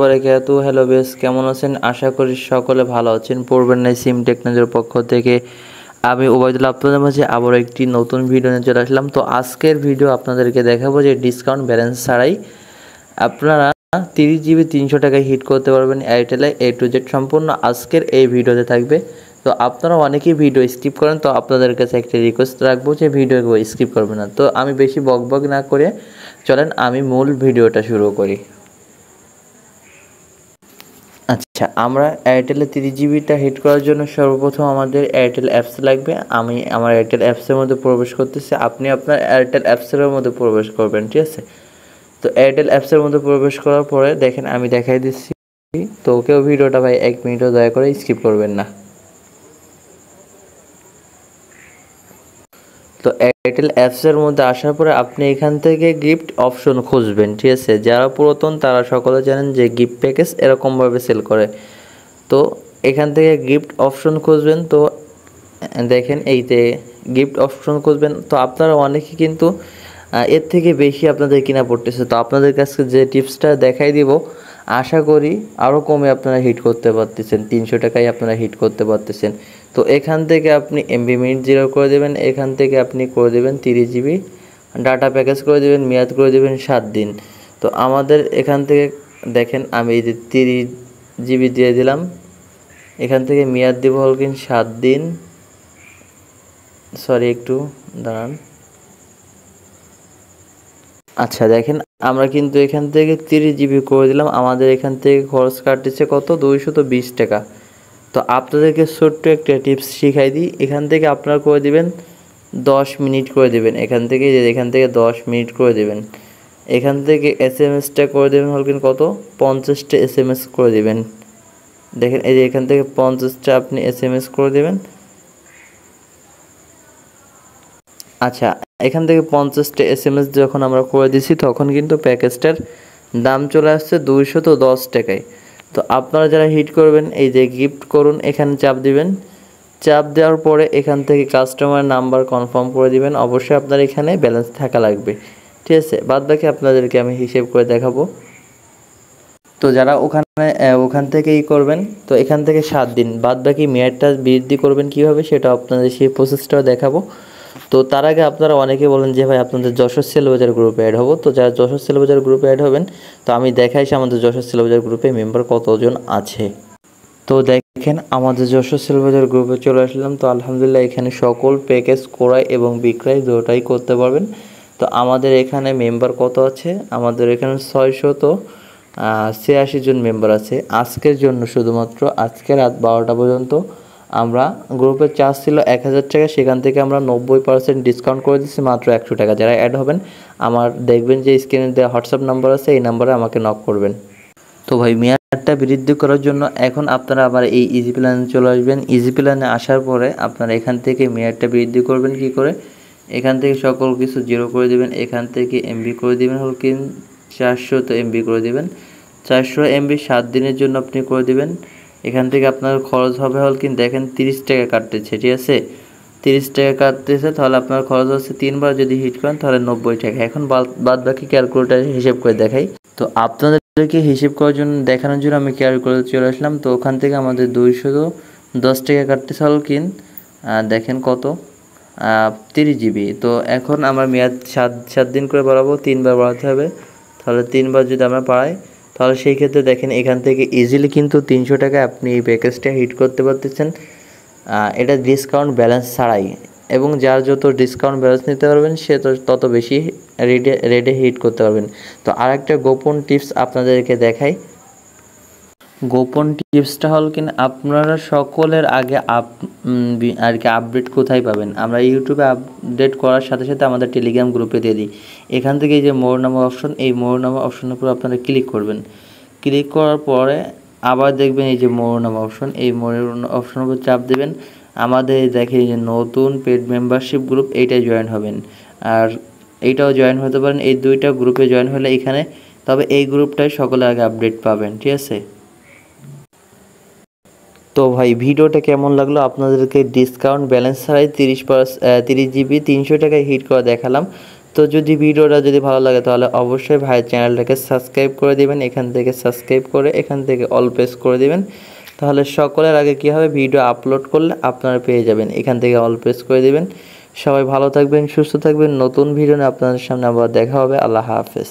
বারাকাতু। হ্যালো বেশ, কেমন আছেন? আশা করি সকলে ভালো আছেন। পূর্বের ন্যায় সিম টেকনোলজির পক্ষ থেকে আমি ওবায়দুল্লাহ আপনাদের মাঝে আবার একটি নতুন ভিডিও নিয়ে চলে আসলাম। তো আজকের ভিডিও আপনাদেরকে দেখাবো যে ডিসকাউন্ট ব্যালেন্স ছাড়াই আপনারা 30 জিবি 300 টাকায় হিট করতে পারবেন এয়ারটেলে A to Z। সম্পূর্ণ আজকের এই ভিডিওতে থাকবে। তো আপনারা অনেকেই ভিডিও স্কিপ করেন, তো আপনাদের কাছে একটা রিকোয়েস্ট রাখবো যে ভিডিও স্কিপ করবেন না। তো আমি বেশি বকবক না করে চলেন আমি মূল ভিডিওটা শুরু করি। আচ্ছা, আমরা এয়ারটেলে 30 জিবিটা হিট করার জন্য সর্বপ্রথম আমাদের এয়ারটেল অ্যাপস লাগবে। আমি আমার এয়ারটেল অ্যাপসের মধ্যে প্রবেশ করতেছি, আপনি আপনার এয়ারটেল অ্যাপসের মধ্যে প্রবেশ করবেন, ঠিক আছে? তো এয়ারটেল অ্যাপসের মধ্যে প্রবেশ করার পরে দেখেন আমি দেখাই দিচ্ছি। তো কেউ ভিডিওটা ভাই 1 মিনিটও দয়া করে স্কিপ করবেন না। তো এয়ারটেল অ্যাপসের মধ্যে আসার পরে আপনি এখান থেকে গিফট অপশন খুঁজবেন, ঠিক আছে? যারা পুরাতন তারা সকলে জানেন যে গিফট প্যাকেজ এরকমভাবে সেল করে। তো এখান থেকে গিফট অপশন খুঁজবেন। তো দেখেন এইতে গিফট অপশন খুঁজবেন। তো আপনারা অনেকে কিন্তু এর থেকে বেশি আপনাদের কিনা পড়তেছে। তো আপনাদের কাছে যে টিপসটা দেখাই দিব, আশা করি আরও কমে আপনারা হিট করতে পারতেছেন, 300 টাকায় আপনারা হিট করতে পারতেছেন। তো এখান থেকে আপনি এমবি মিনিট 0 করে দেবেন, এখান থেকে আপনি করে দেবেন 30 জিবি ডাটা প্যাকেজ করে দেবেন, মেয়াদ করে দেবেন 7 দিন। তো আমাদের এখান থেকে দেখেন আমি এই যে 30 জিবি দিয়ে দিলাম, এখান থেকে মেয়াদ দিব হল কিন 7 দিন। সরি একটু দাঁড়ান। আচ্ছা দেখেন আমরা কিন্তু এখান থেকে 30 জিবি করে দিলাম, আমাদের এখান থেকে খরচ কাটতেছে কত? 220 টাকা। তো আপনাদেরকে ছোট্ট একটা টিপস শিখাই দিই। এখান থেকে আপনারা করে দিবেন 10 মিনিট করে দেবেন, এখান থেকে 10 মিনিট করে দেবেন। এখান থেকে এসএমএসটা করে দেবেন হল কিন কত? 50টা এসএমএস করে দেবেন। দেখেন এই যে এখান থেকে 50টা আপনি এসএমএস করে দেবেন। আচ্ছা, এখান থেকে 50টা এসএমএস যখন আমরা করে দিছি তখন কিন্তু প্যাকেজটার দাম চলে আসছে 210 টাকায়। তো আপনারা যারা হিট করবেন এই যে গিফট করুন এখানে চাপ দিবেন। চাপ দেওয়ার পরে এখান থেকে কাস্টমার নাম্বার কনফার্ম করে দিবেন। অবশ্যই আপনার এখানে ব্যালেন্স থাকা লাগবে, ঠিক আছে? বাদ বাকি আপনাদেরকে আমি হিসেব করে দেখাবো। তো যারা ওখান থেকেই করবেন, তো এখান থেকে 7 দিন বাদ বাকি মেয়াদটা বৃদ্ধি করবেন কীভাবে সেটা আপনাদের সেই প্রসেসটাও দেখাবো। তো তার আগে আপনারা অনেকে বলেন যে ভাই আপনাদের যশোর সেলবাজার গ্রুপে অ্যাড হবো। তো যারা যশোর সেলবাজার গ্রুপে অ্যাড হবেন, তো আমি দেখাইছি আমাদের যশোর সেলবাজার গ্রুপে মেম্বার কতজন আছে। তো দেখেন আমাদের যশোর সেলবাজার গ্রুপে চলে আসলাম। তো আলহামদুলিল্লাহ এখানে সকল প্যাকেজ ক্রয় এবং বিক্রয় দুটোই করতে পারবেন। তো আমাদের এখানে মেম্বার কত আছে? আমাদের এখানে 686 জন মেম্বার আছে। আজকের জন্য শুধুমাত্র আজকে রাত 12টা পর্যন্ত আমরা গ্রুপের চার্জ ছিল 1000 টাকা, সেখান থেকে আমরা 90% ডিসকাউন্ট করে দিচ্ছি মাত্র 100 টাকা। যারা অ্যাড হবেন আমার দেখবেন যে স্ক্রিনে দেওয়া হোয়াটসঅ্যাপ নাম্বার আছে, এই নাম্বারে আমাকে নক করবেন। তো ভাই মেয়াদটা বৃদ্ধি করার জন্য এখন আপনারা আবার এই ইজি প্ল্যানে চলে আসবেন। ইজি প্ল্যানে আসার পরে আপনারা এখান থেকে মেয়াদটা বৃদ্ধি করবেন কি করে? এখান থেকে সকল কিছু 0 করে দেবেন, এখান থেকে এমবি করে দেবেন হল কি 400, তো এমবি করে দেবেন 400 এমবি 7 দিনের জন্য আপনি করে দেবেন। এখান থেকে আপনার খরচ হবে হল কি দেখেন 30 টাকা কাটতেছে, ঠিক আছে? 30 টাকা কাটতেছে, তাহলে আপনার খরচ হচ্ছে 3 বার যদি হিট করেন তাহলে 90 টাকা। এখন বাদ বাকি ক্যালকুলেটার হিসেব করে দেখাই। তো আপনাদেরকে হিসেব করার জন্য দেখানোর জন্য আমি ক্যালকুলেটর চলে আসলাম। তো ওখান থেকে আমাদের 210 টাকা কাটতেছে হল কি দেখেন কত? 30 জিবি। তো এখন আমরা মেয়াদ 7 দিন করে বাড়াবো, 3 বার বাড়াতে হবে। তাহলে 3 বার যদি আমরা বাড়াই তাহলে সেই ক্ষেত্রে দেখেন এখান থেকে ইজিলি কিন্তু 300 টাকায় আপনি এই প্যাকেজটা হিট করতে পারতেছেন, এটা ডিসকাউন্ট ব্যালেন্স ছাড়াই। এবং যার যত ডিসকাউন্ট ব্যালেন্স নিতে পারবেন সে তত বেশি রেডে হিট করতে পারবেন। তো আরেকটা গোপন টিপস আপনাদেরকে দেখাই। গোপন টিপসটা হল কিনা আপনারা সকলের আগে আর কি আপডেট কোথায় পাবেন? আমরা ইউটিউবে আপডেট করার সাথে সাথে আমাদের টেলিগ্রাম গ্রুপে দিয়ে দিই। এখান থেকে এই যে মোর নামা অপশন, এই মোর নামা অপশনের উপর আপনারা ক্লিক করবেন। ক্লিক করার পরে আবার দেখবেন এই যে মোর নামা অপশন, এই মোর অপশনের উপর চাপ দেবেন। আমাদের দেখেন এই যে নতুন পেড মেম্বারশিপ গ্রুপ, এইটাই জয়েন হবেন। আর এইটাও জয়েন হতে পারেন, এই দুইটা গ্রুপে জয়েন হলে এখানে, তবে এই গ্রুপটাই সকলের আগে আপডেট পাবেন, ঠিক আছে? তো ভাই ভিডিওটা কেমন লাগলো? আপনাদেরকে ডিসকাউন্ট ব্যালেন্স ছাড়াই 30 জিবি 300 টাকায় হিট করা দেখালাম। তো যদি ভিডিওটা যদি ভালো লাগে তাহলে অবশ্যই ভাইয়ের চ্যানেলটাকে সাবস্ক্রাইব করে দিবেন, এখান থেকে সাবস্ক্রাইব করে এখান থেকে অল প্রেস করে দিবেন। তাহলে সকলের আগে কী হবে, ভিডিও আপলোড করলে আপনারা পেয়ে যাবেন, এখান থেকে অল প্রেস করে দিবেন। সবাই ভালো থাকবেন, সুস্থ থাকবেন। নতুন ভিডিও নিয়ে আপনাদের সামনে আবার দেখা হবে। আল্লাহ হাফেজ।